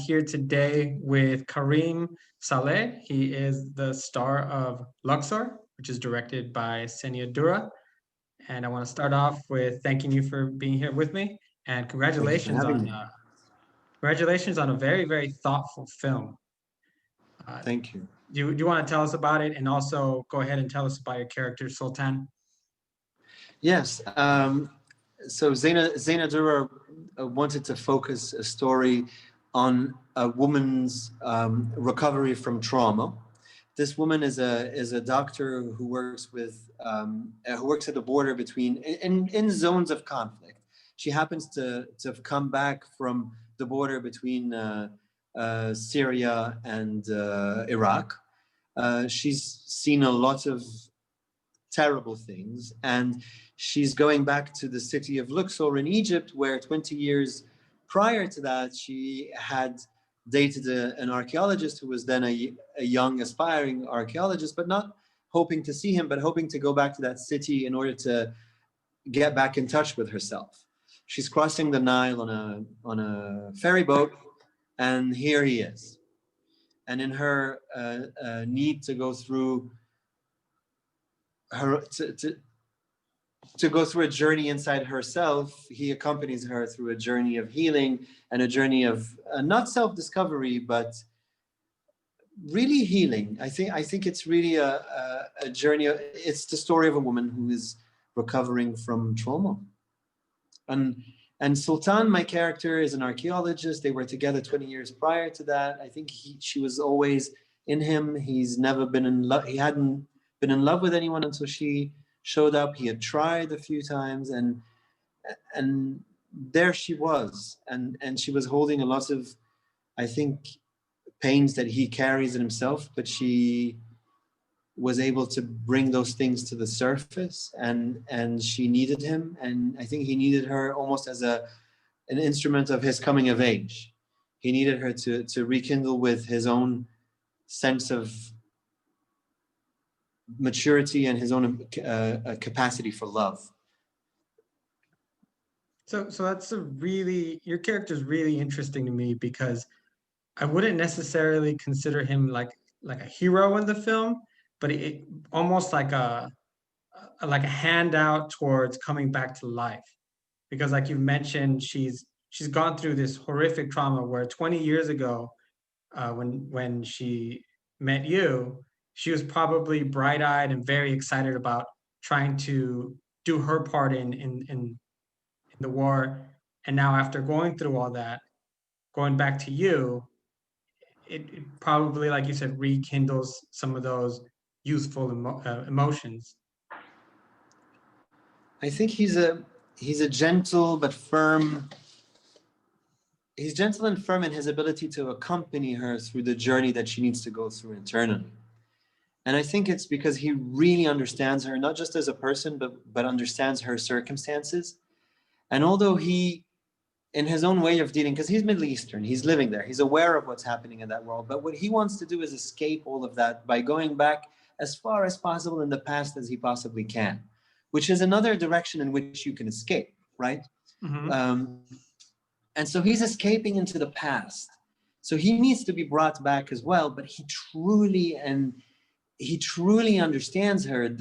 here today with Karim Saleh. He is the star of Luxor, which is directed by Senia Dura. And I want to start off with thanking you for being here with me, and Thank you for having me. congratulations on a very, very thoughtful film. Uh, Thank you. do you want to tell us about it, and also go ahead and tell us about your character, Sultan? Yes. So Zaina Dura wanted to focus a story on a woman's recovery from trauma. This woman is a doctor who works who works at the border between in zones of conflict. She happens to have come back from the border between Syria and Iraq. She's seen a lot of terrible things, and she's going back to the city of Luxor in Egypt, where 20 years prior to that she had dated an archaeologist who was then a young aspiring archaeologist, but not hoping to see him, but hoping to go back to that city in order to get back in touch with herself. She's crossing the Nile on a ferry boat, and here he is. And in her need to go through her to go through a journey inside herself, he accompanies her through a journey of healing and a journey of not self-discovery, but really healing. I think it's really a journey. It's the story of a woman who is recovering from trauma. And Sultan, my character, is an archaeologist. They were together 20 years prior to that. I think she was always in him. He's never been in love. He hadn't been in love with anyone until she showed up. He had tried a few times, and there she was, and she was holding a lot of, I think, pains that he carries in himself, but she was able to bring those things to the surface, and she needed him, and I think he needed her almost as an instrument of his coming of age. He needed her to rekindle with his own sense of maturity and his own capacity for love. So that's your character is really interesting to me, because I wouldn't necessarily consider him like a hero in the film, but it almost like a handout towards coming back to life. Because like you mentioned, she's gone through this horrific trauma where 20 years ago, when she met you, she was probably bright-eyed and very excited about trying to do her part in the war. And now after going through all that, going back to you, it probably, like you said, rekindles some of those youthful emotions. I think he's a gentle but firm. He's gentle and firm in his ability to accompany her through the journey that she needs to go through internally. And I think it's because he really understands her, not just as a person, but understands her circumstances. And although he, in his own way of dealing, because he's Middle Eastern, he's living there, he's aware of what's happening in that world, but what he wants to do is escape all of that by going back as far as possible in the past as he possibly can, which is another direction in which you can escape, right? Mm-hmm. And so he's escaping into the past. So he needs to be brought back as well, but he truly understands her.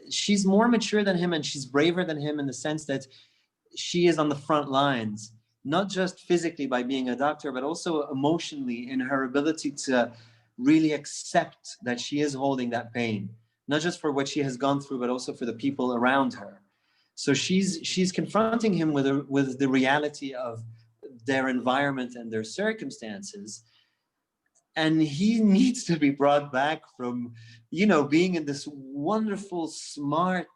She's more mature than him, and she's braver than him in the sense that she is on the front lines, not just physically by being a doctor, but also emotionally in her ability to really accept that she is holding that pain, not just for what she has gone through, but also for the people around her. So she's confronting him with the reality of their environment and their circumstances. And he needs to be brought back from, being in this wonderful, smart,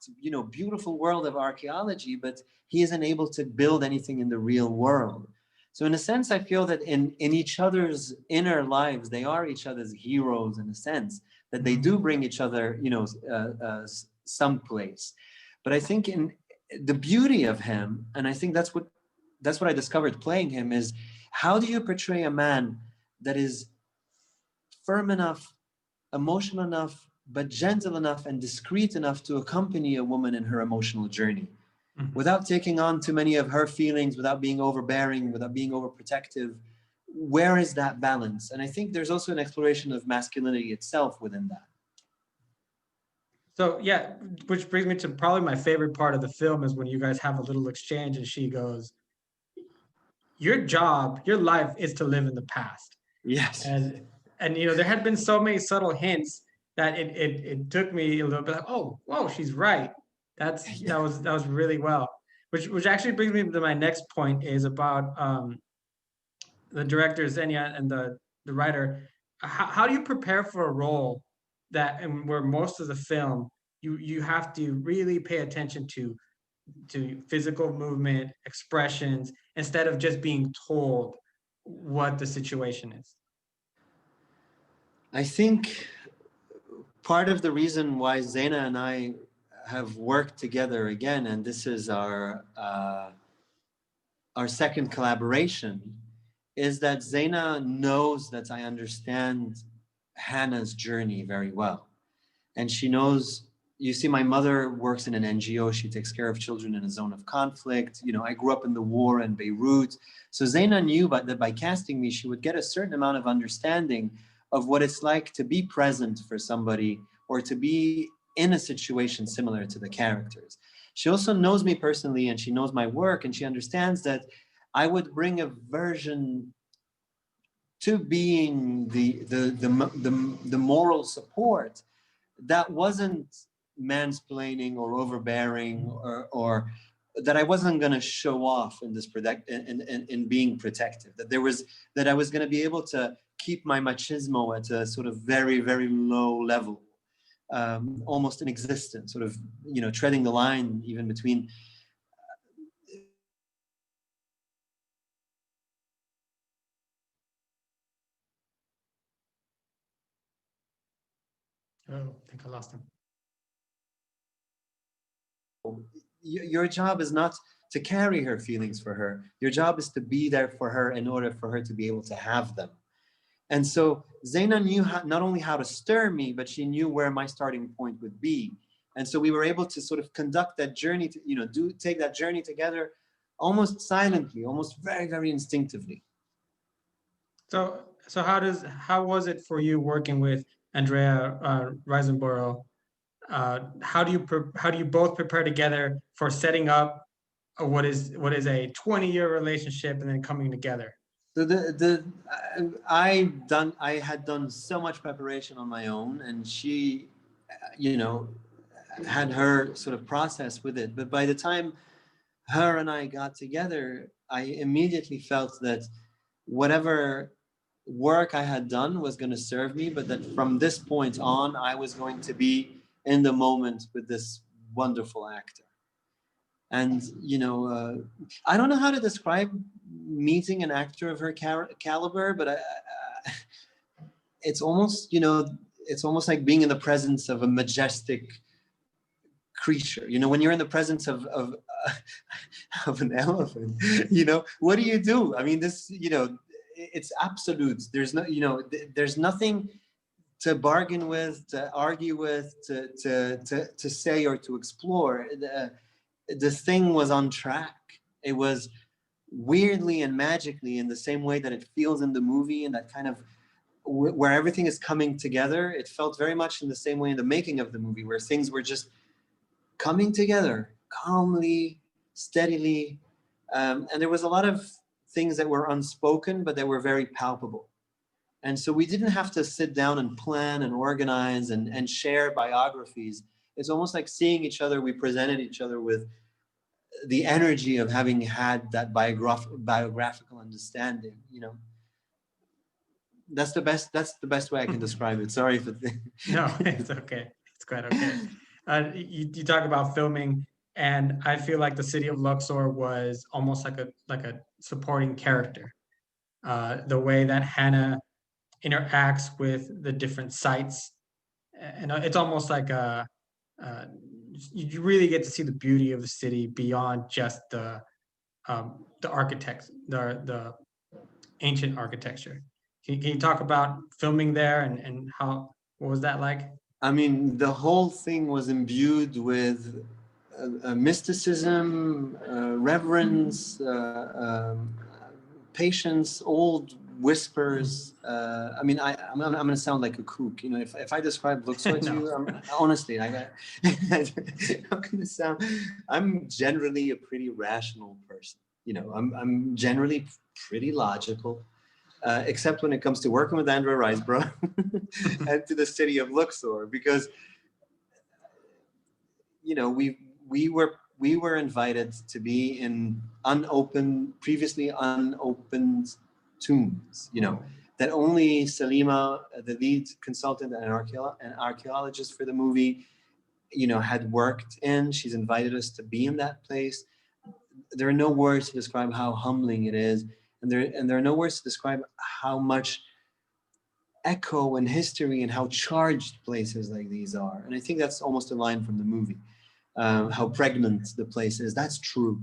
beautiful world of archaeology, but he isn't able to build anything in the real world. So in a sense, I feel that in each other's inner lives, they are each other's heroes in a sense, that they do bring each other, someplace. But I think in the beauty of him, and I think that's what I discovered playing him, is how do you portray a man that is firm enough, emotional enough, but gentle enough and discreet enough to accompany a woman in her emotional journey, without taking on too many of her feelings, without being overbearing, without being overprotective, where is that balance? And I think there's also an exploration of masculinity itself within that. So yeah, which brings me to probably my favorite part of the film is when you guys have a little exchange and she goes, "Your job, your life is to live in the past." Yes. And you know, there had been so many subtle hints that it took me a little bit like, oh, whoa, she's right. Yeah. That was really well. Which actually brings me to my next point is about the director Zenia and the writer. How do you prepare for a role that and where most of the film you have to really pay attention to physical movement, expressions, instead of just being told what the situation is? I think part of the reason why Zaina and I have worked together again, and this is our second collaboration, is that Zaina knows that I understand Hannah's journey very well. And she knows, you see, my mother works in an NGO. She takes care of children in a zone of conflict. You know, I grew up in the war in Beirut. So Zaina knew that by casting me, she would get a certain amount of understanding of what it's like to be present for somebody or to be in a situation similar to the characters. She also knows me personally and she knows my work, and she understands that I would bring a version to being the moral support that wasn't mansplaining or overbearing, or that I wasn't going to show off in this in being protective, that I was going to be able to keep my machismo at a sort of very, very low level, almost inexistent, sort of, you know, treading the line even between. Oh, I think I lost him. Your job is not to carry her feelings for her. Your job is to be there for her in order for her to be able to have them. And so Zaina knew not only how to stir me, but she knew where my starting point would be. And so we were able to sort of conduct that journey, to, you know, take that journey together almost silently, almost very, very instinctively. So how was it for you working with Andrea Riseborough? How do you both prepare together for setting up what is a 20-year relationship and then coming together? So I had done so much preparation on my own, and she, you know, had her sort of process with it. But by the time her and I got together, I immediately felt that whatever work I had done was going to serve me, but that from this point on, I was going to be in the moment with this wonderful actor. And, you know, I don't know how to describe meeting an actor of her caliber, but it's almost, you know, it's almost like being in the presence of a majestic creature. You know, when you're in the presence of an elephant, you know, what do? I mean, this, you know, it's absolute. There's no, you know, there's nothing to bargain with, to argue with, to say or to explore. The thing was on track. It was weirdly and magically in the same way that it feels in the movie, and that kind of where everything is coming together. It felt very much in the same way in the making of the movie, where things were just coming together calmly, steadily. And there was a lot of things that were unspoken, but that were very palpable. And so we didn't have to sit down and plan and organize and share biographies. It's almost like seeing each other. We presented each other with the energy of having had that biographical understanding, you know. That's the best way I can describe it. Sorry if it. No, it's okay. It's quite okay. You talk about filming, and I feel like the city of Luxor was almost like a supporting character. The way that Hana interacts with the different sites, and it's almost like uh, you really get to see the beauty of the city beyond just the architects, the ancient architecture. Can you talk about filming there and how what was that like? I mean, the whole thing was imbued with mysticism, reverence, patience, old whispers. I mean, I'm going to sound like a kook. You know, if I describe Luxor to No. you, honestly, I'm going to sound. I'm generally a pretty rational person. You know, I'm generally pretty logical, except when it comes to working with Andrew Riseborough and to the city of Luxor, because you know we were invited to be in previously unopened tombs, you know, that only Salima, the lead consultant and archaeologist for the movie, you know, had worked in. She's invited us to be in that place. There are no words to describe how humbling it is, and there are no words to describe how much echo and history and how charged places like these are. And I think that's almost a line from the movie. How pregnant the place is. That's true.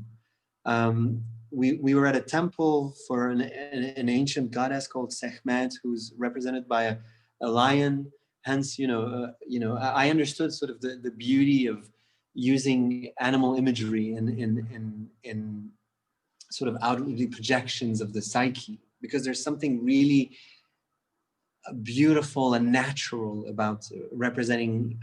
We were at a temple for an ancient goddess called Sekhmet, who's represented by a lion. Hence, I understood sort of the beauty of using animal imagery in sort of outwardly projections of the psyche, because there's something really beautiful and natural about representing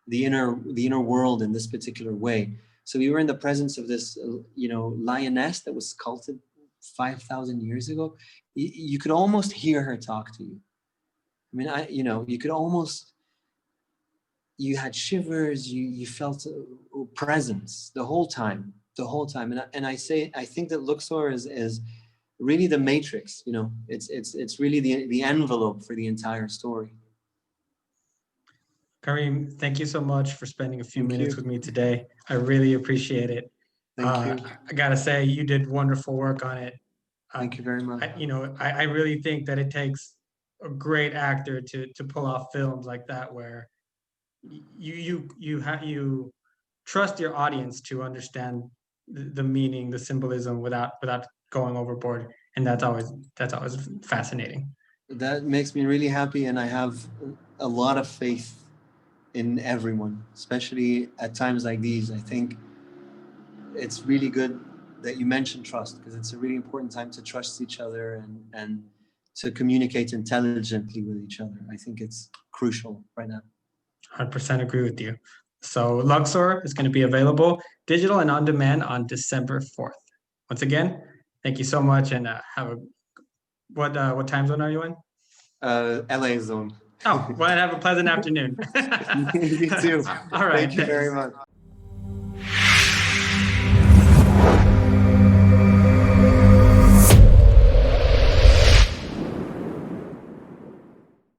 the inner world in this particular way. So we were in the presence of this, lioness that was sculpted 5,000 years ago. You could almost hear her talk to you. I mean, you could almost, you had shivers, you felt a presence the whole time. And I think that Luxor is really the matrix, you know, it's really the envelope for the entire story. Karim, thank you so much for spending a few Thank minutes you. with me today. I really appreciate it. Thank you. I gotta say, you did wonderful work on it. Thank you very much. I really think that it takes a great actor to pull off films like that, where you trust your audience to understand the meaning, the symbolism without going overboard, and that's always fascinating. That makes me really happy, and I have a lot of faith in everyone, especially at times like these. I think it's really good that you mentioned trust, because it's a really important time to trust each other and to communicate intelligently with each other. I think it's crucial right now. 100% agree with you. So Luxor is going to be available digital and on demand on December 4th. Once again, thank you so much, and have a what time zone are you in? LA zone. Oh, well, have a pleasant afternoon. You too. All right. Thank you very Thanks. much.